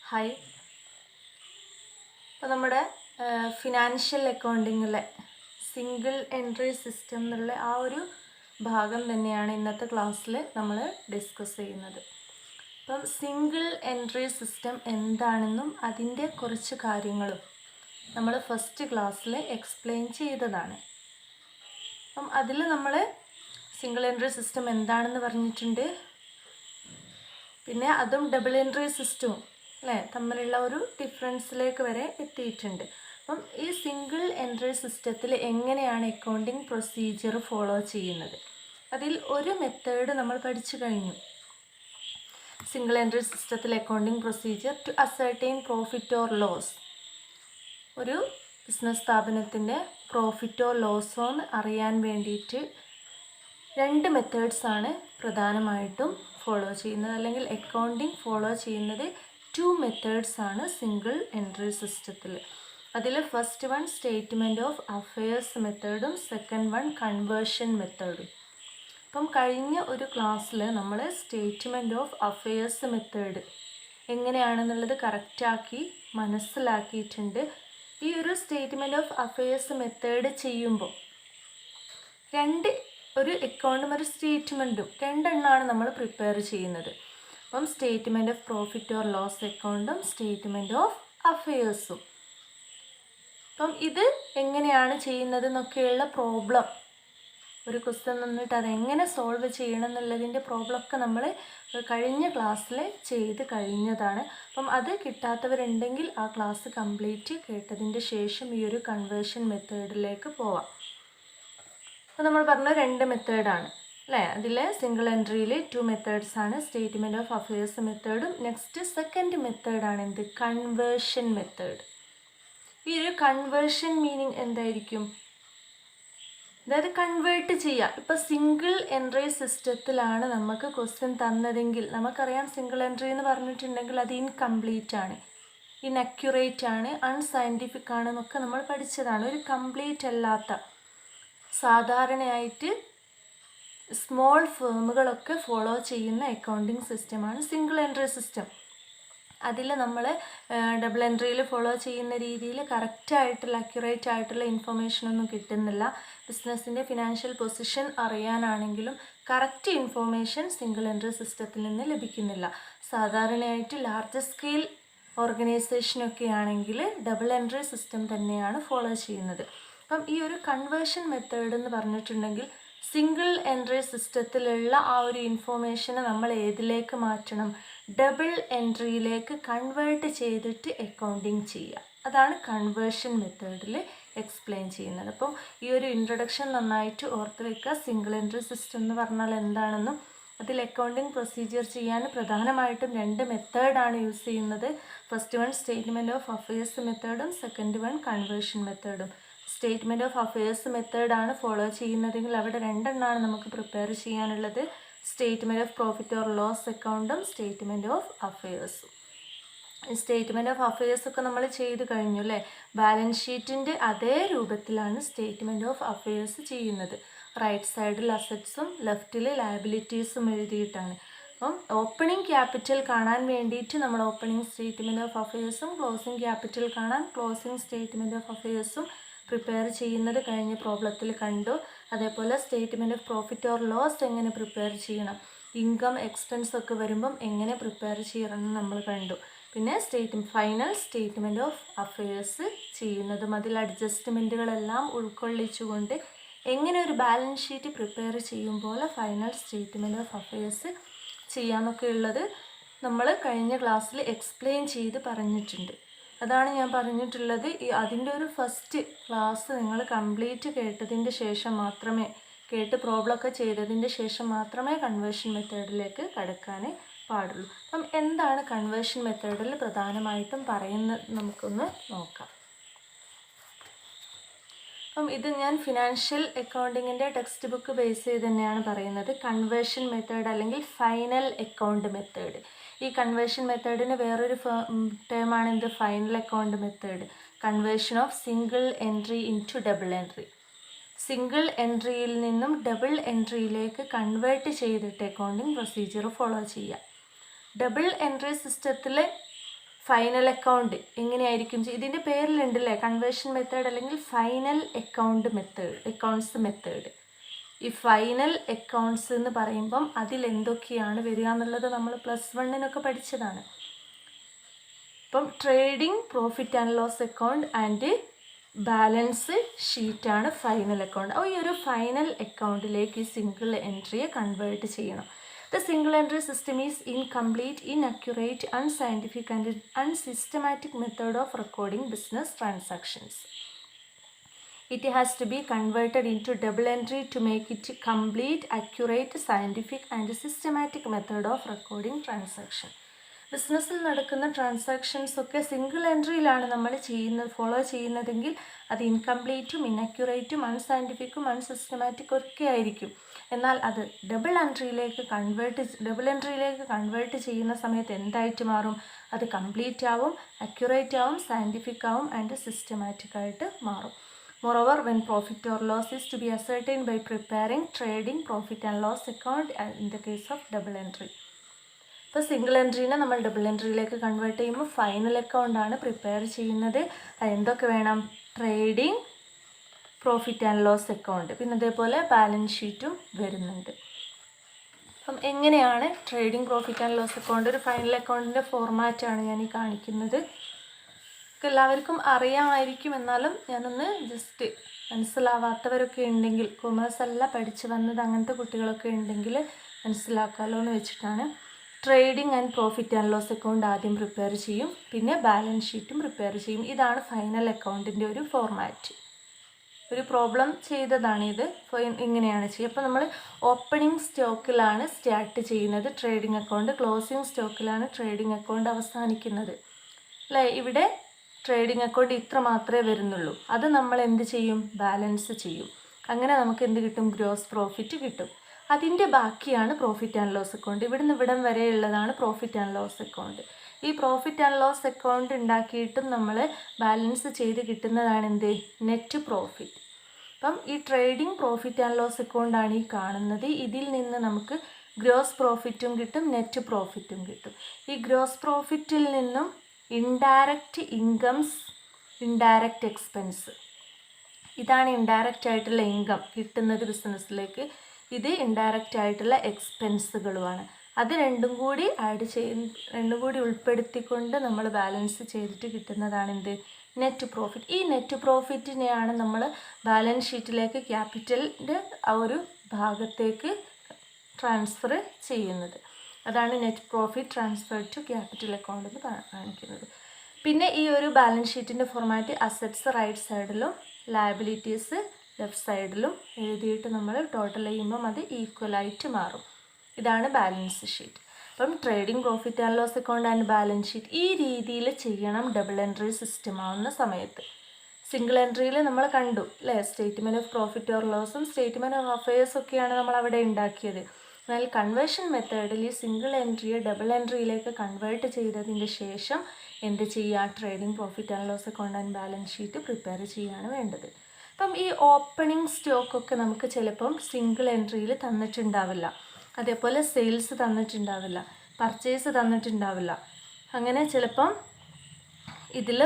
Hi. അപ്പോൾ നമ്മുടെ financial അക്കൗണ്ടിങ്ങിലെ single entry system എന്നുള്ള ആ ഒരു ഭാഗം തന്നെയാണ് ഇന്നത്തെ ക്ലാസ്സിൽ നമ്മൾ ഡിസ്കസ് ചെയ്യുന്നത്. അപ്പം സിംഗിൾ എൻട്രി സിസ്റ്റം എന്താണെന്നും അതിൻ്റെ കുറച്ച് കാര്യങ്ങളും നമ്മൾ ഫസ്റ്റ് ക്ലാസ്സിൽ എക്സ്പ്ലെയിൻ ചെയ്തതാണ്. അപ്പം അതിൽ നമ്മൾ സിംഗിൾ എൻട്രി സിസ്റ്റം എന്താണെന്ന് പറഞ്ഞിട്ടുണ്ട്. പിന്നെ അതും ഡബിൾ എൻട്രി സിസ്റ്റവും അല്ലേ തമ്മിലുള്ള ഒരു ഡിഫറൻസിലേക്ക് വരെ എത്തിയിട്ടുണ്ട്. അപ്പം ഈ സിംഗിൾ എൻട്രി സിസ്റ്റത്തിൽ എങ്ങനെയാണ് അക്കൗണ്ടിങ് പ്രൊസീജിയർ ഫോളോ ചെയ്യുന്നത്, അതിൽ ഒരു മെത്തേഡ് നമ്മൾ പഠിച്ചു കഴിഞ്ഞു. സിംഗിൾ എൻട്രി സിസ്റ്റത്തിൽ accounting procedure to ascertain profit or loss. ഒരു ബിസിനസ് സ്ഥാപനത്തിൻ്റെ പ്രോഫിറ്റോ ലോസോ എന്ന് അറിയാൻ വേണ്ടിയിട്ട് രണ്ട് മെത്തേഡ്സാണ് പ്രധാനമായിട്ടും ഫോളോ ചെയ്യുന്നത്, അല്ലെങ്കിൽ അക്കൗണ്ടിങ് ഫോളോ ചെയ്യുന്നത് 2 മെത്തേഡ്സാണ് സിംഗിൾ എൻട്രി സിസ്റ്റത്തിൽ. അതിൽ first one statement of affairs മെത്തേഡും സെക്കൻഡ് വൺ കൺവേർഷൻ മെത്തേഡും. അപ്പം കഴിഞ്ഞ ഒരു ക്ലാസ്സിൽ നമ്മൾ സ്റ്റേറ്റ്മെൻറ്റ് ഓഫ് അഫയേഴ്സ് മെത്തേഡ് എങ്ങനെയാണെന്നുള്ളത് കറക്റ്റാക്കി മനസ്സിലാക്കിയിട്ടുണ്ട്. ഈ ഒരു സ്റ്റേറ്റ്മെൻറ്റ് ഓഫ് അഫയേഴ്സ് മെത്തേഡ് ചെയ്യുമ്പോൾ ഒരു അക്കൗണ്ടും ഒരു സ്റ്റേറ്റ്മെൻറ്റും രണ്ടെണ്ണമാണ് നമ്മൾ പ്രിപ്പയർ ചെയ്യുന്നത്. അപ്പം statement of profit or loss അക്കൗണ്ടും സ്റ്റേറ്റ്മെൻറ്റ് ഓഫ് അഫയേഴ്സും. അപ്പം ഇത് എങ്ങനെയാണ് ചെയ്യുന്നത് എന്നൊക്കെയുള്ള പ്രോബ്ലം, ഒരു ക്വസ്റ്റ്യൻ തന്നിട്ട് അതെങ്ങനെ സോൾവ് ചെയ്യണം എന്നുള്ളതിൻ്റെ പ്രോബ്ലമൊക്കെ നമ്മൾ കഴിഞ്ഞ ക്ലാസ്സിൽ ചെയ്ത് കഴിഞ്ഞതാണ്. അപ്പം അത് കിട്ടാത്തവരുണ്ടെങ്കിൽ ആ ക്ലാസ് കംപ്ലീറ്റ് കേട്ടതിൻ്റെ ശേഷം ഈ ഒരു കൺവേർഷൻ മെത്തേഡിലേക്ക് പോവാം. അപ്പോൾ നമ്മൾ പറഞ്ഞ രണ്ട് മെത്തേഡാണ് അല്ലേ. അതിൽ സിംഗിൾ എൻട്രിയിൽ 2 മെത്തേഡ്സാണ്, സ്റ്റേറ്റ്മെൻറ്റ് ഓഫ് അഫയേഴ്സ് മെത്തേഡും നെക്സ്റ്റ് സെക്കൻഡ് മെത്തേഡാണ് എന്ത്, കൺവേർഷൻ മെത്തേഡ്. ഈ ഒരു കൺവേർഷൻ മീനിങ് എന്തായിരിക്കും, അതായത് കൺവേർട്ട് ചെയ്യുക. ഇപ്പോൾ സിംഗിൾ എൻട്രി സിസ്റ്റത്തിലാണ് നമുക്ക് ക്വസ്റ്റ്യൻ തന്നതെങ്കിൽ നമുക്കറിയാം സിംഗിൾ എൻട്രി എന്ന് പറഞ്ഞിട്ടുണ്ടെങ്കിൽ അത് ഇൻകംപ്ലീറ്റ് ആണ്, ഇൻഅക്യുറേറ്റ് ആണ്, അൺസയൻറ്റിഫിക് ആണെന്നൊക്കെ നമ്മൾ പഠിച്ചതാണ്. ഒരു കംപ്ലീറ്റ് അല്ലാത്ത, സാധാരണയായിട്ട് സ്മോൾ ഫേമുകളൊക്കെ ഫോളോ ചെയ്യുന്ന അക്കൗണ്ടിങ് സിസ്റ്റമാണ് സിംഗിൾ എൻട്രി സിസ്റ്റം. അതിൽ നമ്മൾ ഡബിൾ എൻട്രിയിൽ ഫോളോ ചെയ്യുന്ന രീതിയിൽ കറക്റ്റായിട്ടുള്ള അക്യുറേറ്റ് ആയിട്ടുള്ള ഇൻഫർമേഷനൊന്നും കിട്ടുന്നില്ല. ബിസിനസ്സിൻ്റെ ഫിനാൻഷ്യൽ പൊസിഷൻ അറിയാനാണെങ്കിലും കറക്റ്റ് ഇൻഫോർമേഷൻ സിംഗിൾ എൻട്രി സിസ്റ്റത്തിൽ നിന്ന് ലഭിക്കുന്നില്ല. സാധാരണയായിട്ട് ലാർജ് സ്കെയിൽ ഓർഗനൈസേഷനൊക്കെ ആണെങ്കിൽ ഡബിൾ എൻട്രി സിസ്റ്റം തന്നെയാണ് ഫോളോ ചെയ്യുന്നത്. അപ്പം ഈ ഒരു കൺവേർഷൻ മെത്തേഡ് എന്ന് പറഞ്ഞിട്ടുണ്ടെങ്കിൽ സിംഗിൾ എൻട്രി സിസ്റ്റത്തിലുള്ള ആ ഒരു ഇൻഫോർമേഷനെ നമ്മൾ ഏതിലേക്ക് മാറ്റണം, ഡബിൾ എൻട്രിയിലേക്ക് കൺവേർട്ട് ചെയ്തിട്ട് അക്കൗണ്ടിങ് ചെയ്യുക. അതാണ് കൺവേർഷൻ മെത്തേഡിൽ എക്സ്പ്ലെയിൻ ചെയ്യുന്നത്. അപ്പം ഈ ഒരു ഇൻട്രൊഡക്ഷൻ നന്നായിട്ട് ഓർത്ത് വയ്ക്കുക. സിംഗിൾ എൻട്രി സിസ്റ്റം എന്ന് പറഞ്ഞാൽ എന്താണെന്നും അതിൽ അക്കൗണ്ടിങ് പ്രൊസീജിയർ ചെയ്യാൻ പ്രധാനമായിട്ടും 2 മെത്തേഡാണ് യൂസ് ചെയ്യുന്നത്. First one statement of affairs മെത്തേഡും സെക്കൻഡ് വൺ കൺവേർഷൻ മെത്തേഡും. സ്റ്റേറ്റ്മെൻറ്റ് ഓഫ് അഫയേഴ്സ് മെത്തേഡാണ് ഫോളോ ചെയ്യുന്നതെങ്കിൽ അവിടെ 2 എണ്ണമാണ് നമുക്ക് പ്രിപ്പയർ ചെയ്യാനുള്ളത്, statement of profit or loss അക്കൗണ്ടും സ്റ്റേറ്റ്മെൻറ്റ് ഓഫ് അഫയേഴ്സും. സ്റ്റേറ്റ്മെൻറ്റ് ഓഫ് അഫയേഴ്സൊക്കെ നമ്മൾ ചെയ്ത് കഴിഞ്ഞു അല്ലേ. ബാലൻസ് ഷീറ്റിൻ്റെ അതേ രൂപത്തിലാണ് സ്റ്റേറ്റ്മെൻറ്റ് ഓഫ് അഫയേഴ്സ് ചെയ്യുന്നത്. റൈറ്റ് സൈഡിൽ അസറ്റ്സും ലെഫ്റ്റിൽ ലയബിലിറ്റീസും എഴുതിയിട്ടാണ്. അപ്പം ഓപ്പണിംഗ് ക്യാപിറ്റൽ കാണാൻ വേണ്ടിയിട്ട് നമ്മൾ ഓപ്പണിംഗ് സ്റ്റേറ്റ്മെൻറ്റ് ഓഫ് അഫയേഴ്സും ക്ലോസിംഗ് ക്യാപിറ്റൽ കാണാൻ ക്ലോസിംഗ് സ്റ്റേറ്റ്മെൻറ്റ് ഓഫ് അഫയേഴ്സും പ്രിപ്പയർ ചെയ്യുന്നത് കഴിഞ്ഞ പ്രോബ്ലത്തിൽ കണ്ടു. അതേപോലെ statement of profit or loss എങ്ങനെ പ്രിപ്പയർ ചെയ്യണം, ഇൻകം എക്സ്പെൻസ് ഒക്കെ വരുമ്പം എങ്ങനെ പ്രിപ്പയർ ചെയ്യണമെന്ന് നമ്മൾ കണ്ടു. പിന്നെ ഫൈനൽ സ്റ്റേറ്റ്മെൻറ്റ് ഓഫ് അഫയേഴ്സ് ചെയ്യുന്നതും അതിൽ അഡ്ജസ്റ്റ്മെൻറ്റുകളെല്ലാം ഉൾക്കൊള്ളിച്ചുകൊണ്ട് എങ്ങനെ ഒരു ബാലൻസ് ഷീറ്റ് പ്രിപ്പയർ ചെയ്യുമ്പോൾ ഫൈനൽ സ്റ്റേറ്റ്മെൻറ്റ് ഓഫ് അഫയേഴ്സ് ചെയ്യാമെന്നൊക്കെ ഉള്ളത് നമ്മൾ കഴിഞ്ഞ ക്ലാസ്സിൽ എക്സ്പ്ലെയിൻ ചെയ്ത് പറഞ്ഞിട്ടുണ്ട്. അതാണ് ഞാൻ പറഞ്ഞിട്ടുള്ളത്. അതിൻ്റെ ഒരു ഫസ്റ്റ് ക്ലാസ് നിങ്ങൾ കംപ്ലീറ്റ് കേട്ടതിൻ്റെ ശേഷം മാത്രമേ, കേട്ട് പ്രോബ്ലമൊക്കെ ചെയ്തതിൻ്റെ ശേഷം മാത്രമേ കൺവേർഷൻ മെത്തേഡിലേക്ക് കടക്കാൻ പാടുള്ളൂ. അപ്പം എന്താണ് കൺവേർഷൻ മെത്തേഡിൽ പ്രധാനമായിട്ടും പറയുന്നത് നമുക്കൊന്ന് നോക്കാം. അപ്പം ഇത് ഞാൻ ഫിനാൻഷ്യൽ അക്കൗണ്ടിങ്ങിൻ്റെ ടെക്സ്റ്റ് ബുക്ക് ബേസ് ചെയ്ത് തന്നെയാണ് പറയുന്നത്. കൺവേർഷൻ മെത്തേഡ് അല്ലെങ്കിൽ ഫൈനൽ അക്കൗണ്ട് മെത്തേഡ്. ഈ കൺവേർഷൻ മെത്തേഡിന് വേറൊരു ടേമാണ് എന്ത്, final account method. Conversion of single entry into double entry. Single എൻട്രിയിൽ നിന്നും ഡബിൾ എൻട്രിയിലേക്ക് കൺവേർട്ട് ചെയ്തിട്ട് അക്കൗണ്ടിങ് പ്രൊസീജിയർ ഫോളോ ചെയ്യുക. ഡബിൾ എൻട്രി സിസ്റ്റത്തിൽ ഫൈനൽ അക്കൗണ്ട് എങ്ങനെയായിരിക്കും ഇതിൻ്റെ പേരിലുണ്ടല്ലേ, കൺവേർഷൻ മെത്തേഡ് അല്ലെങ്കിൽ ഫൈനൽ അക്കൗണ്ട്സ് മെത്തേഡ്. ഈ ഫൈനൽ അക്കൗണ്ട്സ് എന്ന് പറയുമ്പം അതിലെന്തൊക്കെയാണ് വരിക എന്നുള്ളത് നമ്മൾ +1 പഠിച്ചതാണ്. ഇപ്പം trading profit and loss account and balance ഷീറ്റാണ് ഫൈനൽ അക്കൗണ്ട്. അപ്പോൾ ഈ ഒരു ഫൈനൽ അക്കൗണ്ടിലേക്ക് ഈ സിംഗിൾ എൻട്രിയെ കൺവേർട്ട് ചെയ്യണം. The single entry system is incomplete, inaccurate, unscientific and unsystematic method of recording business transactions. It has to be converted into double entry to make it complete, accurate, scientific and systematic method of recording transaction. ബിസിനസ്സിൽ നടക്കുന്ന transactions ഒക്കെ single എൻട്രിയിലാണ് നമ്മൾ follow ചെയ്യുന്നതെങ്കിൽ അത് ഇൻകംപ്ലീറ്റും ഇൻഅക്യുറേറ്റും അൺസയൻറ്റിഫിക്കും അൺസിസ്റ്റമാറ്റിക്കും ഒക്കെ ആയിരിക്കും. എന്നാൽ അത് ഡബിൾ എൻട്രിയിലേക്ക് കൺവേർട്ട് ചെയ്യുന്ന സമയത്ത് എന്തായിട്ട് മാറും? അത് കംപ്ലീറ്റ് ആവും, അക്യുറേറ്റ് ആവും, സയൻറ്റിഫിക് ആവും ആൻഡ് സിസ്റ്റമാറ്റിക് ആയിട്ട് മാറും. Moreover, when profit or loss is to be ascertained by preparing trading profit and loss account in the case of double entry. ഇപ്പോൾ സിംഗിൾ എൻട്രീനെ നമ്മൾ ഡബിൾ എൻട്രിയിലേക്ക് കൺവേർട്ട് ചെയ്യുമ്പോൾ ഫൈനൽ അക്കൗണ്ടാണ് പ്രിപ്പയർ ചെയ്യുന്നത്. എന്തൊക്കെ വേണം? Trading profit and loss account, പിന്നെ അതേപോലെ ബാലൻസ് ഷീറ്റും വരുന്നുണ്ട്. അപ്പം എങ്ങനെയാണ് trading profit and loss account ഒരു ഫൈനൽ അക്കൗണ്ടിൻ്റെ ഫോർമാറ്റാണ് ഞാൻ ഈ കാണിക്കുന്നത്. എല്ലാവർക്കും അറിയാമായിരിക്കും, എന്നാലും ഞാനൊന്ന് ജസ്റ്റ് മനസ്സിലാവാത്തവരൊക്കെ ഉണ്ടെങ്കിൽ, കൊമേഴ്സ് അല്ല പഠിച്ച് വന്നത് അങ്ങനത്തെ കുട്ടികളൊക്കെ ഉണ്ടെങ്കിൽ മനസ്സിലാക്കാമല്ലോ എന്ന് വെച്ചിട്ടാണ്. Trading and profit and loss account ആദ്യം പ്രിപ്പയർ ചെയ്യും, പിന്നെ ബാലൻസ് ഷീറ്റും പ്രിപ്പയർ ചെയ്യും. ഇതാണ് ഫൈനൽ അക്കൗണ്ടിൻ്റെ ഒരു ഫോർമാറ്റ്. ഒരു പ്രോബ്ലം ചെയ്തതാണിത്. ഇങ്ങനെയാണ് ചെയ്യുക. അപ്പോൾ നമ്മൾ ഓപ്പണിംഗ് സ്റ്റോക്കിലാണ് സ്റ്റാർട്ട് ചെയ്യുന്നത് ട്രേഡിംഗ് അക്കൗണ്ട്, ക്ലോസിംഗ് സ്റ്റോക്കിലാണ് ട്രേഡിംഗ് അക്കൗണ്ട് അവസാനിക്കുന്നത് അല്ലേ. ഇവിടെ ട്രേഡിംഗ് അക്കൗണ്ട് ഇത്ര മാത്രമേ വരുന്നുള്ളൂ. അത് നമ്മൾ എന്ത് ചെയ്യും? ബാലൻസ് ചെയ്യും. അങ്ങനെ നമുക്ക് എന്ത് കിട്ടും? ഗ്രോസ് പ്രോഫിറ്റ് കിട്ടും. അതിൻ്റെ ബാക്കിയാണ് പ്രോഫിറ്റ് ആൻഡ് ലോസ് അക്കൗണ്ട്. ഇവിടുന്ന് ഇവിടം വരെയുള്ളതാണ് പ്രോഫിറ്റ് ആൻഡ് ലോസ് അക്കൗണ്ട്. ഈ പ്രോഫിറ്റ് ആൻഡ് ലോസ് അക്കൗണ്ട് ഉണ്ടാക്കിയിട്ടും നമ്മൾ ബാലൻസ് ചെയ്ത് കിട്ടുന്നതാണ് എന്ത്? Net profit. അപ്പം ഈ ട്രേഡിംഗ് പ്രോഫിറ്റ് ആൻഡ് ലോസ് അക്കൗണ്ടാണ് ഈ കാണുന്നത്. ഇതിൽ നിന്ന് നമുക്ക് ഗ്രോസ് പ്രോഫിറ്റും കിട്ടും, നെറ്റ് പ്രോഫിറ്റും കിട്ടും. ഈ ഗ്രോസ് പ്രോഫിറ്റിൽ നിന്നും ഇൻഡയറക്റ്റ് ഇൻകംസ്, ഇൻഡയറക്റ്റ് എക്സ്പെൻസ്, ഇതാണ് ഇൻഡയറക്റ്റ് ആയിട്ടുള്ള ഇൻകം കിട്ടുന്നത് ബിസിനസ്സിലേക്ക്. ഇത് ഇൻഡയറക്റ്റ് ആയിട്ടുള്ള എക്സ്പെൻസുകളുമാണ്. അത് രണ്ടും കൂടി ഉൾപ്പെടുത്തിക്കൊണ്ട് നമ്മൾ ബാലൻസ് ചെയ്തിട്ട് കിട്ടുന്നതാണ് എന്ത്? Net profit. ഈ നെറ്റ് പ്രോഫിറ്റിനെയാണ് നമ്മൾ ബാലൻസ് ഷീറ്റിലേക്ക് ക്യാപിറ്റലിൻ്റെ ആ ഒരു ഭാഗത്തേക്ക് ട്രാൻസ്ഫർ ചെയ്യുന്നത്. അതാണ് net profit transfer to capital account എന്ന് കാണിക്കുന്നത്. പിന്നെ ഈ ഒരു ബാലൻസ് ഷീറ്റിൻ്റെ ഫോർമാറ്റ് അസറ്റ്സ് റൈറ്റ് സൈഡിലും ലയബിലിറ്റീസ് ലെഫ്റ്റ് സൈഡിലും എഴുതിയിട്ട് നമ്മൾ ടോട്ടൽ ചെയ്യുമ്പം അത് ഈക്വലായിട്ട് മാറും. ഇതാണ് ബാലൻസ് ഷീറ്റ്. അപ്പം trading profit and loss account and balance sheet ഈ രീതിയിൽ ചെയ്യണം ഡബിൾ എൻട്രി സിസ്റ്റം ആവുന്ന സമയത്ത്. സിംഗിൾ എൻട്രിയിൽ നമ്മൾ കണ്ടു അല്ലേ, സ്റ്റേറ്റ്മെൻറ്റ് ഓഫ് പ്രോഫിറ്റ് ഓർ ലോസും സ്റ്റേറ്റ്മെൻറ്റ് ഓഫ് അഫയേഴ്സ് ഒക്കെയാണ് നമ്മൾ അവിടെ ഉണ്ടാക്കിയത്. എന്നാൽ കൺവേർഷൻ മെത്തേഡിൽ ഈ സിംഗിൾ എൻട്രിയെ ഡബിൾ എൻട്രിയിലേക്ക് കൺവേർട്ട് ചെയ്തതിൻ്റെ ശേഷം എന്ത് ചെയ്യുക? Trading profit and loss account and balance sheet prepare ചെയ്യുകയാണ് വേണ്ടത്. അപ്പം ഈ ഓപ്പണിംഗ് സ്റ്റോക്കൊക്കെ നമുക്ക് ചിലപ്പം സിംഗിൾ എൻട്രിയിൽ തന്നിട്ടുണ്ടാവില്ല, അതേപോലെ സെയിൽസ് തന്നിട്ടുണ്ടാവില്ല, പർച്ചേസ് തന്നിട്ടുണ്ടാവില്ല. അങ്ങനെ ചിലപ്പം ഇതിൽ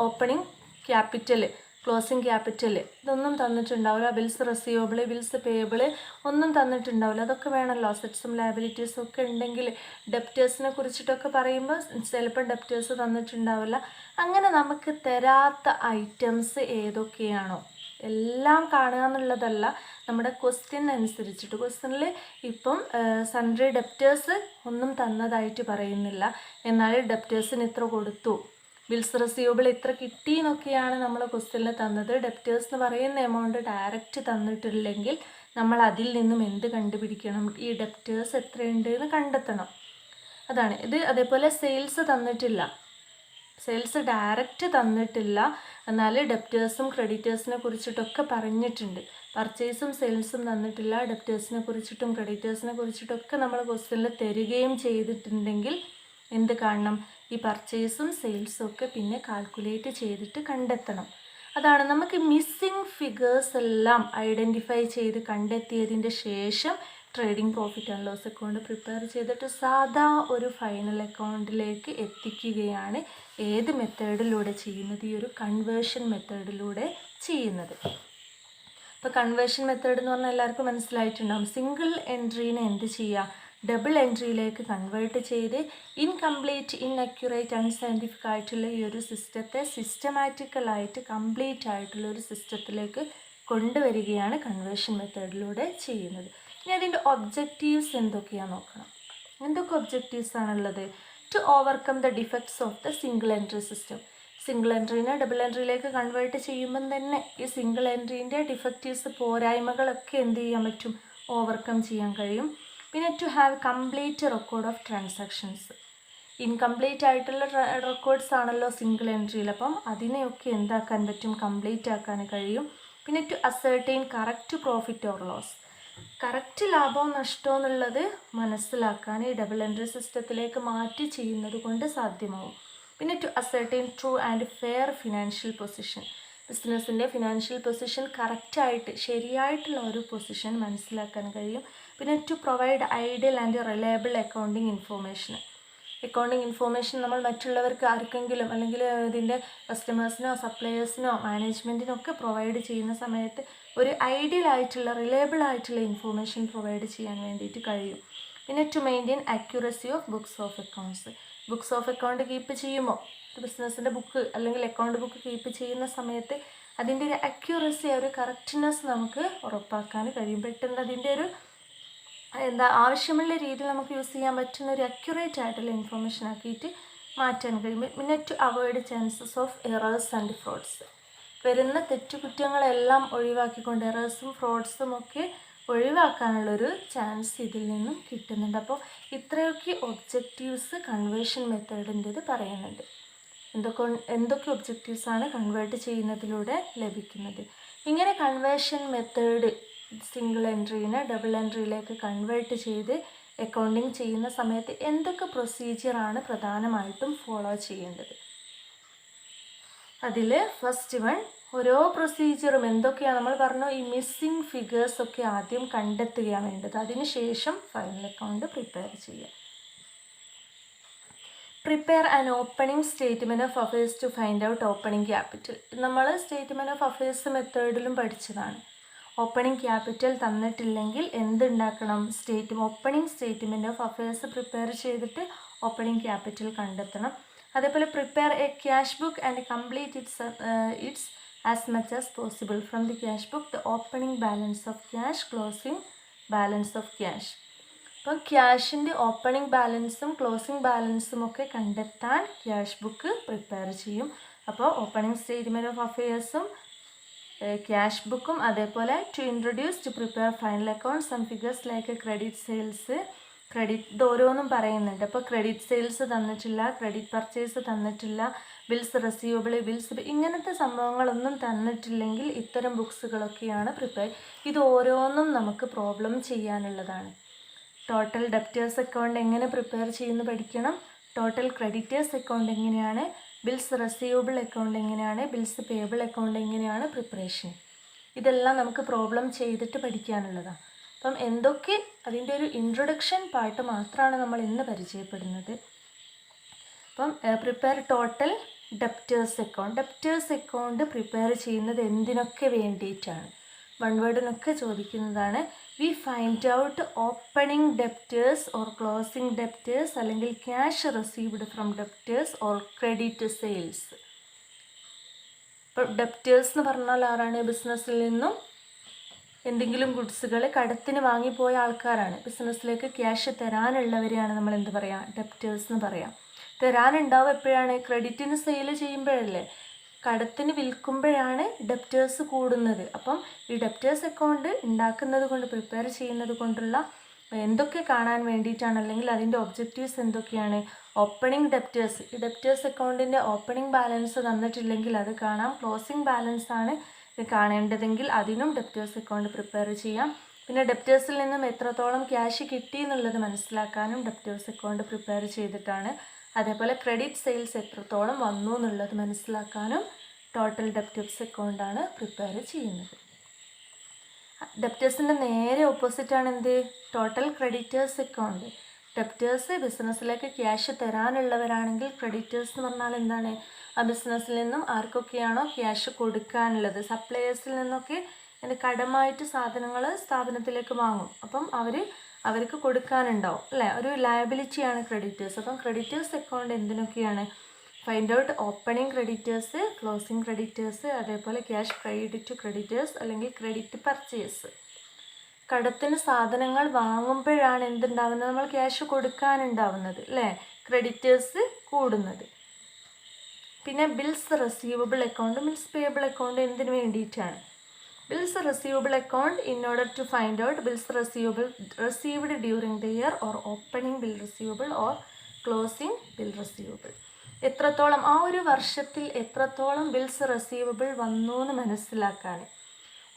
ഓപ്പണിംഗ് ക്യാപിറ്റൽ, ക്ലോസിംഗ് ക്യാപിറ്റൽ ഇതൊന്നും തന്നിട്ടുണ്ടാവില്ല. ബിൽസ് റെസീവബിൾ, ബിൽസ് പേയബിൾ ഒന്നും തന്നിട്ടുണ്ടാവില്ല. അതൊക്കെ വേണമല്ലോ. അസറ്റ്സും ലയബിലിറ്റീസും ഒക്കെ ഉണ്ടെങ്കിൽ ഡെപ്റ്റേഴ്സിനെ കുറിച്ചിട്ടൊക്കെ പറയുമ്പോൾ ചിലപ്പോൾ ഡെപ്റ്റേഴ്സ് തന്നിട്ടുണ്ടാവില്ല. അങ്ങനെ നമുക്ക് തരാത്ത ഐറ്റംസ് ഏതൊക്കെയാണോ എല്ലാം കാണുക എന്നുള്ളതല്ല, നമ്മുടെ ക്വസ്റ്റ്യൻ അനുസരിച്ചിട്ട്. ക്വസ്റ്റ്യനിൽ ഇപ്പം സൺഡ്രി ഡെപ്റ്റേഴ്സ് ഒന്നും തന്നതായിട്ട് പറയുന്നില്ല, എന്നാൽ ഡെപ്റ്റേഴ്സിന് ഇത്ര കൊടുത്തു, ബിൽസ് റെസീവബിൾ ഇത്ര കിട്ടി എന്നൊക്കെയാണ് നമ്മൾ ക്വസ്റ്റ്യനിൽ തന്നത്. ഡെപ്റ്റേഴ്സ് എന്ന് പറയുന്ന എമൗണ്ട് ഡയറക്റ്റ് തന്നിട്ടില്ലെങ്കിൽ നമ്മൾ അതിൽ നിന്നും എന്ത് കണ്ടുപിടിക്കണം? ഈ ഡെപ്റ്റേഴ്സ് എത്രയുണ്ട് എന്ന് കണ്ടെത്തണം. അതാണ് ഇത്. അതേപോലെ സെയിൽസ് തന്നിട്ടില്ല, സെയിൽസ് ഡയറക്റ്റ് തന്നിട്ടില്ല, എന്നാൽ ഡെപ്റ്റേഴ്സും ക്രെഡിറ്റേഴ്സിനെ കുറിച്ചിട്ടൊക്കെ പറഞ്ഞിട്ടുണ്ട്. പർച്ചേസും സെയിൽസും തന്നിട്ടില്ല, ഡെപ്റ്റേഴ്സിനെ കുറിച്ചിട്ടും ക്രെഡിറ്റേഴ്സിനെ കുറിച്ചിട്ടൊക്കെ നമ്മൾ ക്വസ്റ്റ്യനിൽ തരികയും ചെയ്തിട്ടുണ്ടെങ്കിൽ എന്ത് കാണണം? ഈ പർച്ചേസും സെയിൽസും ഒക്കെ പിന്നെ കാൽക്കുലേറ്റ് ചെയ്തിട്ട് കണ്ടെത്തണം. അതാണ് നമുക്ക് മിസ്സിങ് ഫിഗേഴ്സ് എല്ലാം ഐഡൻറ്റിഫൈ ചെയ്ത് കണ്ടെത്തിയതിൻ്റെ ശേഷം trading profit and loss account prepare ചെയ്തിട്ട് സാധാ ഒരു ഫൈനൽ അക്കൗണ്ടിലേക്ക് എത്തിക്കുകയാണ് ഏത് മെത്തേഡിലൂടെ ചെയ്യുന്നത്, ഈ ഒരു കൺവേർഷൻ മെത്തേഡിലൂടെ ചെയ്യുന്നത്. ഇപ്പോൾ കൺവേർഷൻ മെത്തേഡ് എന്ന് പറഞ്ഞാൽ എല്ലാവർക്കും മനസ്സിലായിട്ടുണ്ടാകും. സിംഗിൾ എൻട്രീനെ എന്ത് ചെയ്യുക, ഡബിൾ എൻട്രിയിലേക്ക് കൺവേർട്ട് ചെയ്ത് ഇൻകംപ്ലീറ്റ്, ഇൻഅക്യുറേറ്റ്, അൺസയൻറ്റിഫിക് ആയിട്ടുള്ള ഈ ഒരു സിസ്റ്റത്തെ സിസ്റ്റമാറ്റിക്കലായിട്ട് കംപ്ലീറ്റ് ആയിട്ടുള്ള ഒരു സിസ്റ്റത്തിലേക്ക് കൊണ്ടുവരികയാണ് കൺവേർഷൻ മെത്തേഡിലൂടെ ചെയ്യുന്നത്. ഇനി അതിൻ്റെ ഒബ്ജക്റ്റീവ്സ് എന്തൊക്കെയാണെന്ന് നോക്കണം. എന്തൊക്കെ ഒബ്ജക്റ്റീവ്സ് ആണുള്ളത്? To overcome the defects of the single entry system. Single എൻട്രീനെ ഡബിൾ എൻട്രിയിലേക്ക് കൺവേർട്ട് ചെയ്യുമ്പം തന്നെ ഈ സിംഗിൾ എൻട്രീൻ്റെ ഡിഫക്റ്റീവ്സ്, പോരായ്മകളൊക്കെ എന്ത് ചെയ്യാൻ പറ്റും, ഓവർകം ചെയ്യാൻ കഴിയും. പിന്നെ to have complete record of transactions. Incomplete ആയിട്ടുള്ള റെക്കോർഡ്സ് ആണല്ലോ സിംഗിൾ എൻട്രിയിൽ, അപ്പം അതിനെയൊക്കെ എന്താക്കാൻ പറ്റും, കംപ്ലീറ്റ് ആക്കാൻ കഴിയും. പിന്നെ to ascertain correct profit or loss. Correct ലാഭമോ നഷ്ടമോ എന്നുള്ളത് മനസ്സിലാക്കാൻ ഈ ഡബിൾ എൻട്രി സിസ്റ്റത്തിലേക്ക് മാറ്റി ചെയ്യുന്നത് കൊണ്ട് സാധ്യമാവും. പിന്നെ to ascertain true and fair financial position. ബിസിനസ്സിൻ്റെ ഫിനാൻഷ്യൽ പൊസിഷൻ കറക്റ്റായിട്ട് ശരിയായിട്ടുള്ള ഒരു പൊസിഷൻ മനസ്സിലാക്കാൻ കഴിയും. പിന്നെ to provide ideal and reliable accounting information. Accounting information നമ്മൾ മറ്റുള്ളവർക്ക് ആർക്കെങ്കിലും അല്ലെങ്കിൽ ഇതിൻ്റെ കസ്റ്റമേഴ്സിനോ സപ്ലയേഴ്സിനോ മാനേജ്മെൻറ്റിനോ ഒക്കെ പ്രൊവൈഡ് ചെയ്യുന്ന സമയത്ത് ഒരു ഐഡിയൽ ആയിട്ടുള്ള റിലയബിൾ ആയിട്ടുള്ള ഇൻഫോർമേഷൻ പ്രൊവൈഡ് ചെയ്യാൻ വേണ്ടിയിട്ട് കഴിയും. പിന്നെ to maintain accuracy of books of accounts. Books of account keep ചെയ്യുമ്പോൾ, ബിസിനസ്സിൻ്റെ ബുക്ക് അല്ലെങ്കിൽ അക്കൗണ്ട് ബുക്ക് കീപ്പ് ചെയ്യുന്ന സമയത്ത് അതിൻ്റെ ഒരു അക്യുറസി, ഒരു കറക്റ്റ്നെസ് നമുക്ക് ഉറപ്പാക്കാൻ കഴിയും. പെട്ടെന്ന് അതിൻ്റെ ഒരു ആവശ്യമുള്ള രീതിയിൽ നമുക്ക് യൂസ് ചെയ്യാൻ പറ്റുന്ന ഒരു അക്യുറേറ്റ് ആയിട്ടുള്ള ഇൻഫോർമേഷൻ ആക്കിയിട്ട് മാറ്റാൻ കഴിയും. പിന്നെ to avoid chances of errors and frauds. വരുന്ന തെറ്റുകുറ്റങ്ങളെല്ലാം ഒഴിവാക്കിക്കൊണ്ട് എറേഴ്സും ഫ്രോഡ്സും ഒക്കെ ഒഴിവാക്കാനുള്ളൊരു ചാൻസ് ഇതിൽ നിന്നും കിട്ടുന്നുണ്ട്. അപ്പോൾ ഇത്രയൊക്കെ ഒബ്ജക്റ്റീവ്സ് കൺവേർഷൻ മെത്തേഡിൻ്റെത് പറയുന്നുണ്ട്. എന്തൊക്കെ ഒബ്ജക്റ്റീവ്സാണ് കൺവേർട്ട് ചെയ്യുന്നതിലൂടെ ലഭിക്കുന്നത്. ഇങ്ങനെ കൺവേർഷൻ മെത്തേഡ് സിംഗിൾ എൻട്രീനെ ഡബിൾ എൻട്രിയിലേക്ക് കൺവേർട്ട് ചെയ്ത് അക്കൗണ്ടിങ് ചെയ്യുന്ന സമയത്ത് എന്തൊക്കെ പ്രൊസീജിയറാണ് പ്രധാനമായിട്ടും ഫോളോ ചെയ്യേണ്ടത്? അതിൽ ഫസ്റ്റ് വൺ, ഓരോ പ്രൊസീജിയറും എന്തൊക്കെയാണ് നമ്മൾ പറഞ്ഞു, ഈ മിസ്സിങ് ഫിഗേഴ്സൊക്കെ ആദ്യം കണ്ടെത്തുകയാണ് വേണ്ടത്. അതിനുശേഷം ഫൈനൽ അക്കൗണ്ട് പ്രിപ്പയർ ചെയ്യുക. Prepare an opening statement of affairs to find out opening capital. നമ്മൾ സ്റ്റേറ്റ്മെൻറ്റ് ഓഫ് അഫയേഴ്സ് മെത്തേഡിലും പഠിച്ചതാണ്. ഓപ്പണിംഗ് ക്യാപിറ്റൽ തന്നിട്ടില്ലെങ്കിൽ എന്തുണ്ടാക്കണം, opening statement of affairs prepare ചെയ്തിട്ട് ഓപ്പണിംഗ് ക്യാപിറ്റൽ കണ്ടെത്തണം. അതേപോലെ prepare a cash book and complete its as much as possible from the cash book the opening balance of cash, closing balance of cash. അപ്പം ക്യാഷിൻ്റെ opening ബാലൻസും closing ബാലൻസും ഒക്കെ കണ്ടെത്താൻ cash book prepare ചെയ്യും. അപ്പോൾ ഓപ്പണിംഗ് സ്റ്റേറ്റ്മെൻറ്റ് ഓഫ് അഫയേഴ്സും cash ബുക്കും, അതേപോലെ to introduce to prepare final account some figures like credit sales, ഇത് ഓരോന്നും പറയുന്നുണ്ട്. അപ്പോൾ ക്രെഡിറ്റ് സെയിൽസ് തന്നിട്ടില്ല, ക്രെഡിറ്റ് പർച്ചേസ് തന്നിട്ടില്ല, ബിൽസ് റെസീവബിൾ, ബിൽസ്, ഇങ്ങനത്തെ സംഭവങ്ങളൊന്നും തന്നിട്ടില്ലെങ്കിൽ ഇത്തരം ബുക്സുകളൊക്കെയാണ് പ്രിപ്പയർ. ഇത് ഓരോന്നും നമുക്ക് പ്രോബ്ലം ചെയ്യാനുള്ളതാണ്. ടോട്ടൽ ഡെപ്റ്റേഴ്സ് അക്കൗണ്ട് എങ്ങനെ പ്രിപ്പയർ ചെയ്യുന്നു പഠിക്കണം. ടോട്ടൽ ക്രെഡിറ്റേഴ്സ് അക്കൗണ്ട് എങ്ങനെയാണ്, ബിൽസ് റെസീവബിൾ അക്കൗണ്ട് എങ്ങനെയാണ്, ബിൽസ് പേയബിൾ അക്കൗണ്ട് എങ്ങനെയാണ് പ്രിപ്പറേഷൻ. ഇതെല്ലാം നമുക്ക് പ്രോബ്ലം ചെയ്തിട്ട് പഠിക്കാനുള്ളതാണ്. അപ്പം എന്തൊക്കെ അതിൻ്റെ ഒരു ഇൻട്രൊഡക്ഷൻ പാർട്ട് മാത്രമാണ് നമ്മൾ ഇന്ന് പരിചയപ്പെടുന്നത്. അപ്പം prepare total debtors account. Debtors account prepare ചെയ്യുന്നത് എന്തിനൊക്കെ വേണ്ടിയിട്ടാണ്? വൺ വേർഡിനൊക്കെ ചോദിക്കുന്നതാണ്. We find out opening debtors or closing debtors, അല്ലെങ്കിൽ cash received from debtors or credit sales. ഇപ്പോൾ ഡെപ്റ്റേഴ്സ് എന്ന് പറഞ്ഞാൽ ആരാണ്? ബിസിനസ്സിൽ നിന്നും എന്തെങ്കിലും ഗുഡ്സുകൾ കടത്തിന് വാങ്ങിപ്പോയ ആൾക്കാരാണ്. ബിസിനസ്സിലേക്ക് ക്യാഷ് തരാനുള്ളവരെയാണ് നമ്മൾ എന്ത് പറയാം? ഡെപ്റ്റേഴ്സ് എന്ന് പറയാം. തരാനുണ്ടാവും എപ്പോഴാണ്? ക്രെഡിറ്റിന് സെയിൽ ചെയ്യുമ്പോഴല്ലേ, കടത്തിന് വിൽക്കുമ്പോഴാണ് ഡെപ്റ്റേഴ്സ് കൂടുന്നത്. അപ്പം ഈ ഡെപ്റ്റേഴ്സ് അക്കൗണ്ട് ഉണ്ടാക്കുന്നത് കൊണ്ട്, പ്രിപ്പയർ ചെയ്യുന്നത് കൊണ്ടുള്ള എന്തൊക്കെ കാണാൻ വേണ്ടിയിട്ടാണ്, അല്ലെങ്കിൽ അതിൻ്റെ ഒബ്ജക്റ്റീവ്സ് എന്തൊക്കെയാണ്? ഓപ്പണിംഗ് ഡെപ്റ്റേഴ്സ്, ഈ ഡെപ്റ്റേഴ്സ് അക്കൗണ്ടിൻ്റെ ഓപ്പണിംഗ് ബാലൻസ് തന്നിട്ടില്ലെങ്കിൽ അത് കാണാം. ക്ലോസിംഗ് ബാലൻസ് ആണ് കാണേണ്ടതെങ്കിൽ അതിനും ഡെപ്റ്റേഴ്സ് അക്കൗണ്ട് പ്രിപ്പയർ ചെയ്യാം. പിന്നെ ഡെപ്റ്റേഴ്സിൽ നിന്നും എത്രത്തോളം ക്യാഷ് കിട്ടി എന്നുള്ളത് മനസ്സിലാക്കാനും ഡെപ്റ്റേഴ്സ് അക്കൗണ്ട് പ്രിപ്പയർ ചെയ്തിട്ടാണ്. അതേപോലെ ക്രെഡിറ്റ് സെയിൽസ് എത്രത്തോളം വന്നു എന്നുള്ളത് മനസ്സിലാക്കാനും ടോട്ടൽ ഡെപ്റ്റേഴ്സ് അക്കൗണ്ടാണ് പ്രിപ്പയർ ചെയ്യുന്നത്. ഡെപ്റ്റേഴ്സിൻ്റെ നേരെ ഓപ്പോസിറ്റാണ് എന്ത്? Total creditors account. ഡെപ്റ്റേഴ്സ് ബിസിനസ്സിലേക്ക് ക്യാഷ് തരാനുള്ളവരാണെങ്കിൽ ക്രെഡിറ്റേഴ്സ് എന്ന് പറഞ്ഞാൽ എന്താണ്? ആ ബിസിനസ്സിൽ നിന്നും ആർക്കൊക്കെയാണോ ക്യാഷ് കൊടുക്കാനുള്ളത്, സപ്ലയേഴ്സിൽ നിന്നൊക്കെ കടമായിട്ട് സാധനങ്ങൾ സ്ഥാപനത്തിലേക്ക് വാങ്ങും. അപ്പം അവർക്ക് കൊടുക്കാനുണ്ടാവും അല്ലേ? ഒരു ലയബിലിറ്റിയാണ് ക്രെഡിറ്റേഴ്സ്. അപ്പം ക്രെഡിറ്റേഴ്സ് അക്കൗണ്ട് എന്തിനൊക്കെയാണ്? Find out opening creditors, closing creditors, അതേപോലെ ക്യാഷ് പെയ്ഡ് ടു ക്രെഡിറ്റേഴ്സ് അല്ലെങ്കിൽ ക്രെഡിറ്റ് പർച്ചേസ്. കടത്തിന് സാധനങ്ങൾ വാങ്ങുമ്പോഴാണ് എന്തുണ്ടാവുന്നത്? നമ്മൾ ക്യാഷ് കൊടുക്കാനുണ്ടാവുന്നത് അല്ലേ? ക്രെഡിറ്റേഴ്സ് കൂടുന്നത്. പിന്നെ bills receivable account, bills payable account എന്തിനു വേണ്ടിയിട്ടാണ്? Bills receivable account in order to find out bills received during the year or opening bill receivable or closing bill receivable. എത്രത്തോളം ആ ഒരു വർഷത്തിൽ എത്രത്തോളം ബിൽസ് റെസീവബിൾ വന്നു എന്ന് മനസ്സിലാക്കാൻ.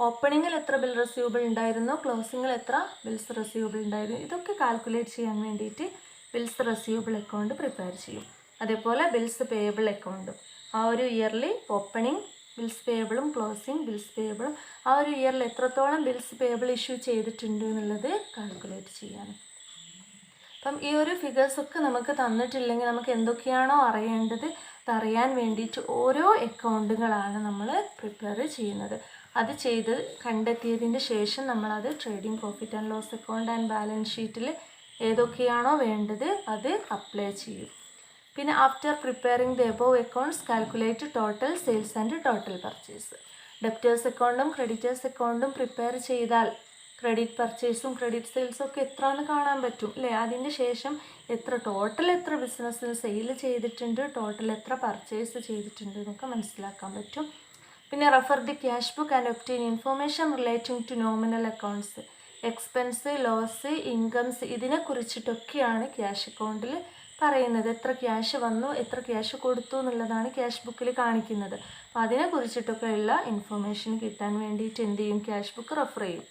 ഓപ്പണിങ്ങിൽ എത്ര ബിൽ റെസീവബിൾ ഉണ്ടായിരുന്നു, ക്ലോസിങ്ങിൽ എത്ര ബിൽസ് റെസീവബിൾ ഉണ്ടായിരുന്നു, ഇതൊക്കെ കാൽക്കുലേറ്റ് ചെയ്യാൻ വേണ്ടിയിട്ട് ബിൽസ് റെസീവബിൾ അക്കൗണ്ട് പ്രിപ്പയർ ചെയ്യും. അതേപോലെ ബിൽസ് പേയബിൾ അക്കൗണ്ടും ആ ഒരു ഇയർലി ഓപ്പണിംഗ് ബിൽസ് പേയബിളും ക്ലോസിംഗ് ബിൽസ് പേയബിളും ആ ഒരു ഇയറിൽ എത്രത്തോളം ബിൽസ് പേയബിൾ ഇഷ്യൂ ചെയ്തിട്ടുണ്ട് എന്നുള്ളത് കാൽക്കുലേറ്റ് ചെയ്യാൻ. അപ്പം ഈ ഒരു ഫിഗേഴ്സൊക്കെ നമുക്ക് തന്നിട്ടില്ലെങ്കിൽ നമുക്ക് എന്തൊക്കെയാണോ അറിയേണ്ടത് അതറിയാൻ വേണ്ടിയിട്ട് ഓരോ അക്കൗണ്ടുകളാണ് നമ്മൾ പ്രിപ്പയർ ചെയ്യുന്നത്. അത് ചെയ്ത് കണ്ടെത്തിയതിൻ്റെ ശേഷം നമ്മളത് trading profit and loss account and balance ഷീറ്റിൽ ഏതൊക്കെയാണോ വേണ്ടത് അത് അപ്ലൈ ചെയ്യും. പിന്നെ after preparing the above accounts calculate total sales and total purchase. ഡെപ്റ്റേഴ്സ് അക്കൗണ്ടും ക്രെഡിറ്റേഴ്സ് അക്കൗണ്ടും പ്രിപ്പയർ ചെയ്താൽ ക്രെഡിറ്റ് പർച്ചേസും ക്രെഡിറ്റ് സെയിൽസും ഒക്കെ എത്രയെന്ന് കാണാൻ പറ്റും അല്ലേ? അതിന് ശേഷം എത്ര ബിസിനസ്സിൽ സെയിൽ ചെയ്തിട്ടുണ്ട്, ടോട്ടൽ എത്ര പർച്ചേസ് ചെയ്തിട്ടുണ്ട് എന്നൊക്കെ മനസ്സിലാക്കാൻ പറ്റും. പിന്നെ refer the cash book and obtain information relating to nominal accounts, expense, loss, incomes ഇതിനെക്കുറിച്ചിട്ടൊക്കെയാണ് ക്യാഷ് അക്കൗണ്ടിൽ പറയുന്നത്. എത്ര ക്യാഷ് വന്നു, എത്ര ക്യാഷ് കൊടുത്തു എന്നുള്ളതാണ് ക്യാഷ് ബുക്കിൽ കാണിക്കുന്നത്. അപ്പോൾ അതിനെക്കുറിച്ചിട്ടൊക്കെയുള്ള ഇൻഫോർമേഷൻ കിട്ടാൻ വേണ്ടിയിട്ട് എന്ത് ചെയ്യും? ക്യാഷ് ബുക്ക് റെഫർ ചെയ്യും.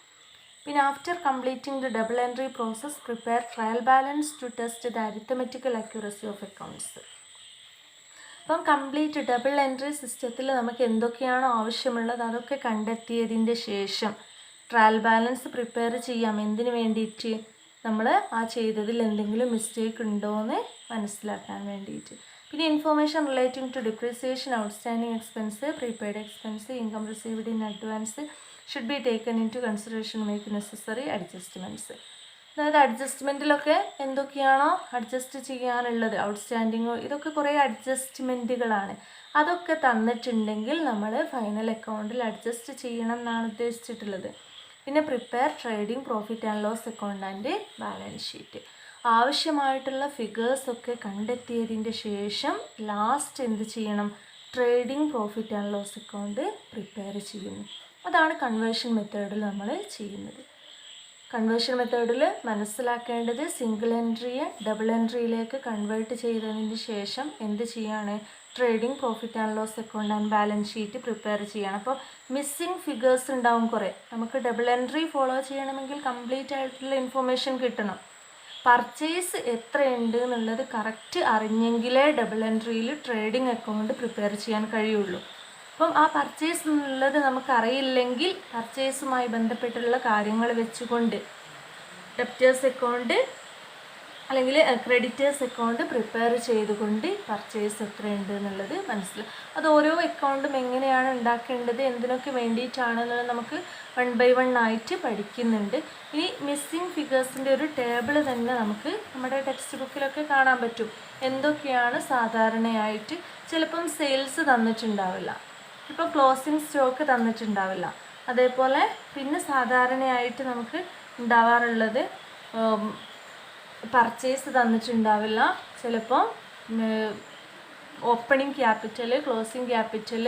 പിന്നെ after completing the double entry process prepare trial balance to test the arithmetical accuracy of accounts. അപ്പം കംപ്ലീറ്റ് ഡബിൾ എൻട്രി സിസ്റ്റത്തിൽ നമുക്ക് എന്തൊക്കെയാണോ ആവശ്യമുള്ളത് അതൊക്കെ കണ്ടെത്തിയതിൻ്റെ ശേഷം ട്രയൽ ബാലൻസ് പ്രിപ്പയർ ചെയ്യാം. എന്തിനു വേണ്ടിയിട്ട്? നമ്മൾ ആ ചെയ്തതിൽ എന്തെങ്കിലും മിസ്റ്റേക്ക് ഉണ്ടോ എന്ന് മനസ്സിലാക്കാൻ വേണ്ടിയിട്ട്. പിന്നെ information relating to depreciation, outstanding expense, prepaid expense, income received in advance should be taken into consideration make necessary adjustments. അതായത് അഡ്ജസ്റ്റ്മെൻറ്റിലൊക്കെ എന്തൊക്കെയാണോ അഡ്ജസ്റ്റ് ചെയ്യാനുള്ളത്, ഔട്ട്സ്റ്റാൻഡിങ്ങോ ഇതൊക്കെ കുറേ അഡ്ജസ്റ്റ്മെൻറ്റുകളാണ്. അതൊക്കെ തന്നിട്ടുണ്ടെങ്കിൽ നമ്മൾ ഫൈനൽ അക്കൗണ്ടിൽ അഡ്ജസ്റ്റ് ചെയ്യണം എന്നാണ് ഉദ്ദേശിച്ചിട്ടുള്ളത്. പിന്നെ prepare trading profit and loss account and balance sheet. ആവശ്യമായിട്ടുള്ള ഫിഗേഴ്സൊക്കെ കണ്ടെത്തിയതിൻ്റെ ശേഷം ലാസ്റ്റ് എന്ത് ചെയ്യണം? Trading profit and loss account prepare ചെയ്യുന്നു. അതാണ് കൺവേർഷൻ മെത്തേഡിൽ നമ്മൾ ചെയ്യുന്നത്. കൺവേർഷൻ മെത്തേഡിൽ മനസ്സിലാക്കേണ്ടത് സിംഗിൾ എൻട്രിയെ ഡബിൾ എൻട്രിയിലേക്ക് കൺവേർട്ട് ചെയ്തതിന് ശേഷം എന്ത് ചെയ്യാണ്? Trading profit and loss account and balance sheet prepare ചെയ്യണം. അപ്പോൾ മിസ്സിങ് ഫിഗേഴ്സ് ഉണ്ടാവും കുറേ. നമുക്ക് ഡബിൾ എൻട്രി ഫോളോ ചെയ്യണമെങ്കിൽ കംപ്ലീറ്റ് ആയിട്ടുള്ള ഇൻഫർമേഷൻ കിട്ടണം. പർച്ചേസ് എത്രയുണ്ട് എന്നുള്ളത് കറക്റ്റ് അറിഞ്ഞെങ്കിലേ ഡബിൾ എൻട്രിയിൽ ട്രേഡിംഗ് അക്കൗണ്ട് പ്രിപ്പയർ ചെയ്യാൻ കഴിയുള്ളൂ. അപ്പം ആ പർച്ചേസ് എന്നുള്ളത് നമുക്കറിയില്ലെങ്കിൽ പർച്ചേസുമായി ബന്ധപ്പെട്ടുള്ള കാര്യങ്ങൾ വെച്ചുകൊണ്ട് ഡെപ്റ്റേഴ്സ് അക്കൗണ്ട് അല്ലെങ്കിൽ ക്രെഡിറ്റേഴ്സ് അക്കൗണ്ട് പ്രിപ്പയർ ചെയ്തുകൊണ്ട് പർച്ചേസ് എത്രയുണ്ട് എന്നുള്ളത് മനസ്സിലാവും. അത് ഓരോ അക്കൗണ്ടും എങ്ങനെയാണ് ഉണ്ടാക്കേണ്ടത്, എന്തിനൊക്കെ വേണ്ടിയിട്ടാണെന്നുള്ളത് നമുക്ക് 1 by 1 ആയിട്ട് പഠിക്കുന്നുണ്ട്. ഇനി മിസ്സിങ് ഫിഗേഴ്സിൻ്റെ ഒരു ടേബിൾ തന്നെ നമുക്ക് നമ്മുടെ ടെക്സ്റ്റ് ബുക്കിലൊക്കെ കാണാൻ പറ്റും. എന്തൊക്കെയാണ് സാധാരണയായിട്ട്, ചിലപ്പം സെയിൽസ് തന്നിട്ടുണ്ടാവില്ല, ഇപ്പോൾ ക്ലോസിംഗ് സ്റ്റോക്ക് തന്നിട്ടുണ്ടാവില്ല. അതേപോലെ പിന്നെ സാധാരണയായിട്ട് നമുക്ക് ഉണ്ടാവാറുള്ളത് പർച്ചേസ് തന്നിട്ടുണ്ടാവില്ല, ചിലപ്പോൾ ഓപ്പണിംഗ് ക്യാപിറ്റൽ, ക്ലോസിംഗ് ക്യാപിറ്റൽ,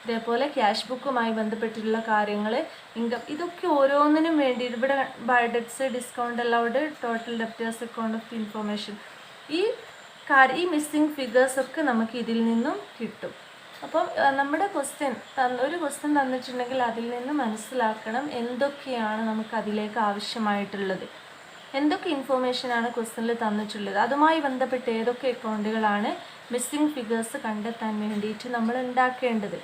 ഇതേപോലെ ക്യാഷ് ബുക്കുമായി ബന്ധപ്പെട്ടിട്ടുള്ള കാര്യങ്ങൾ, ഇൻകം, ഇതൊക്കെ ഓരോന്നിനും വേണ്ടി ഇവിടെ bad debts, discount allowed, total debtors account of information, ഈ മിസ്സിംഗ് ഫിഗേഴ്സൊക്കെ നമുക്ക് ഇതിൽ നിന്നും കിട്ടും. അപ്പം നമ്മുടെ ഒരു ക്വസ്റ്റ്യൻ തന്നിട്ടുണ്ടെങ്കിൽ അതിൽ നിന്ന് മനസ്സിലാക്കണം എന്തൊക്കെയാണ് നമുക്ക് അതിലേക്ക് ആവശ്യമായിട്ടുള്ളത്, എന്തൊക്കെ ഇൻഫോർമേഷനാണ് ക്വസ്റ്റ്യനിൽ തന്നിട്ടുള്ളത്, അതുമായി ബന്ധപ്പെട്ട് ഏതൊക്കെ അക്കൗണ്ടുകളാണ് മിസ്സിംഗ് ഫിഗേഴ്സ് കണ്ടെത്താൻ വേണ്ടിയിട്ട് നമ്മൾ ഉണ്ടാക്കേണ്ടത്.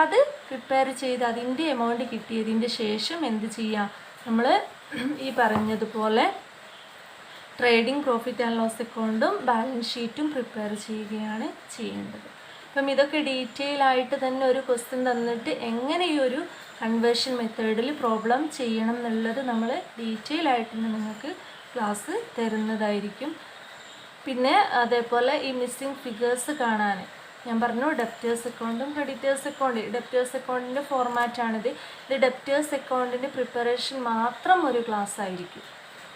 അത് പ്രിപ്പയർ ചെയ്ത് അതിൻ്റെ എമൗണ്ട് കിട്ടിയതിൻ്റെ ശേഷം എന്ത് ചെയ്യാം, നമ്മൾ ഈ പറഞ്ഞതുപോലെ ട്രേഡിംഗ് പ്രോഫിറ്റ് ആൻഡ് ലോസ് അക്കൗണ്ടും ബാലൻസ് ഷീറ്റും പ്രിപ്പയർ ചെയ്യുകയാണ് ചെയ്യേണ്ടത്. അപ്പം ഇതൊക്കെ ഡീറ്റെയിൽ ആയിട്ട് തന്നെ ഒരു ക്വസ്റ്റ്യൻ തന്നിട്ട് എങ്ങനെ ഈ ഒരു കൺവേർഷൻ മെത്തേഡിൽ പ്രോബ്ലം ചെയ്യണം എന്നുള്ളത് നമ്മൾ ഡീറ്റെയിൽ ആയിട്ട് നിങ്ങൾക്ക് ക്ലാസ് തരുന്നതായിരിക്കും. പിന്നെ അതേപോലെ ഈ മിസ്സിംഗ് ഫിഗേഴ്സ് കാണാൻ ഞാൻ പറഞ്ഞു ഡെപ്റ്റേഴ്സ് അക്കൗണ്ടും ക്രെഡിറ്റേഴ്സ് അക്കൗണ്ട്. ഡെപ്റ്റേഴ്സ് അക്കൗണ്ടിൻ്റെ ഫോർമാറ്റാണിത്. ഇത് ഡെപ്റ്റേഴ്സ് അക്കൗണ്ടിൻ്റെ പ്രിപ്പറേഷൻ മാത്രം ഒരു ക്ലാസ് ആയിരിക്കും.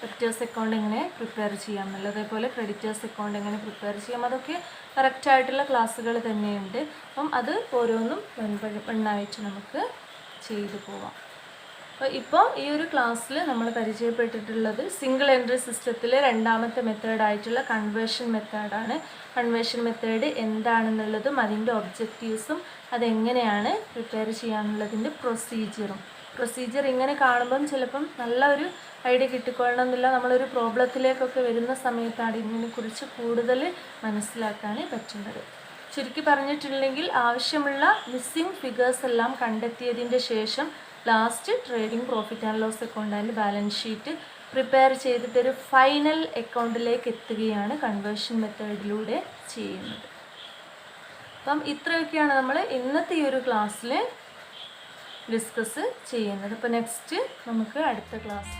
ഡെപ്റ്റേഴ്സ് അക്കൗണ്ട് എങ്ങനെ പ്രിപ്പയർ ചെയ്യാം എന്നുള്ളത്, അതേപോലെ ക്രെഡിറ്റേഴ്സ് അക്കൗണ്ട് എങ്ങനെ പ്രിപ്പയർ ചെയ്യാം, അതൊക്കെ കറക്റ്റായിട്ടുള്ള ക്ലാസ്സുകൾ തന്നെയുണ്ട്. അപ്പം അത് ഓരോന്നും എണ്ണായിട്ട് നമുക്ക് ചെയ്തു പോവാം. അപ്പോൾ ഇപ്പോൾ ഈ ഒരു ക്ലാസ്സിൽ നമ്മൾ പരിചയപ്പെട്ടിട്ടുള്ളത് സിംഗിൾ എൻട്രി സിസ്റ്റത്തിലെ രണ്ടാമത്തെ മെത്തേഡായിട്ടുള്ള കൺവേർഷൻ മെത്തേഡാണ്. കൺവേർഷൻ മെത്തേഡ് എന്താണെന്നുള്ളതും അതിൻ്റെ ഒബ്ജക്റ്റീവ്സും അതെങ്ങനെയാണ് പ്രിപ്പയർ ചെയ്യാന്നുള്ളതിൻ്റെ പ്രൊസീജിയർ ഇങ്ങനെ കാണുമ്പം ചിലപ്പം നല്ല ഒരു ഐഡിയ കിട്ടിക്കൊള്ളണം എന്നില്ല. നമ്മളൊരു പ്രോബ്ലത്തിലേക്കൊക്കെ വരുന്ന സമയത്താണ് ഇതിനെക്കുറിച്ച് കൂടുതൽ മനസ്സിലാക്കാൻ പറ്റുന്നത്. ചുരുക്കി പറഞ്ഞിട്ടുണ്ടെങ്കിൽ ആവശ്യമുള്ള മിസ്സിംഗ് ഫിഗേഴ്സ് എല്ലാം കണ്ടെത്തിയതിൻ്റെ ശേഷം last trading profit and loss account and balance sheet prepare ചെയ്തിട്ടൊരു ഫൈനൽ അക്കൗണ്ടിലേക്ക് എത്തുകയാണ് കൺവേർഷൻ മെത്തേഡിലൂടെ ചെയ്യുന്നത്. അപ്പം ഇത്രയൊക്കെയാണ് നമ്മൾ ഇന്നത്തെ ഈ ഒരു ക്ലാസ്സിൽ ഡിസ്കസ് ചെയ്യുന്നത്. അപ്പോൾ നെക്സ്റ്റ് നമുക്ക് അടുത്ത ക്ലാസ്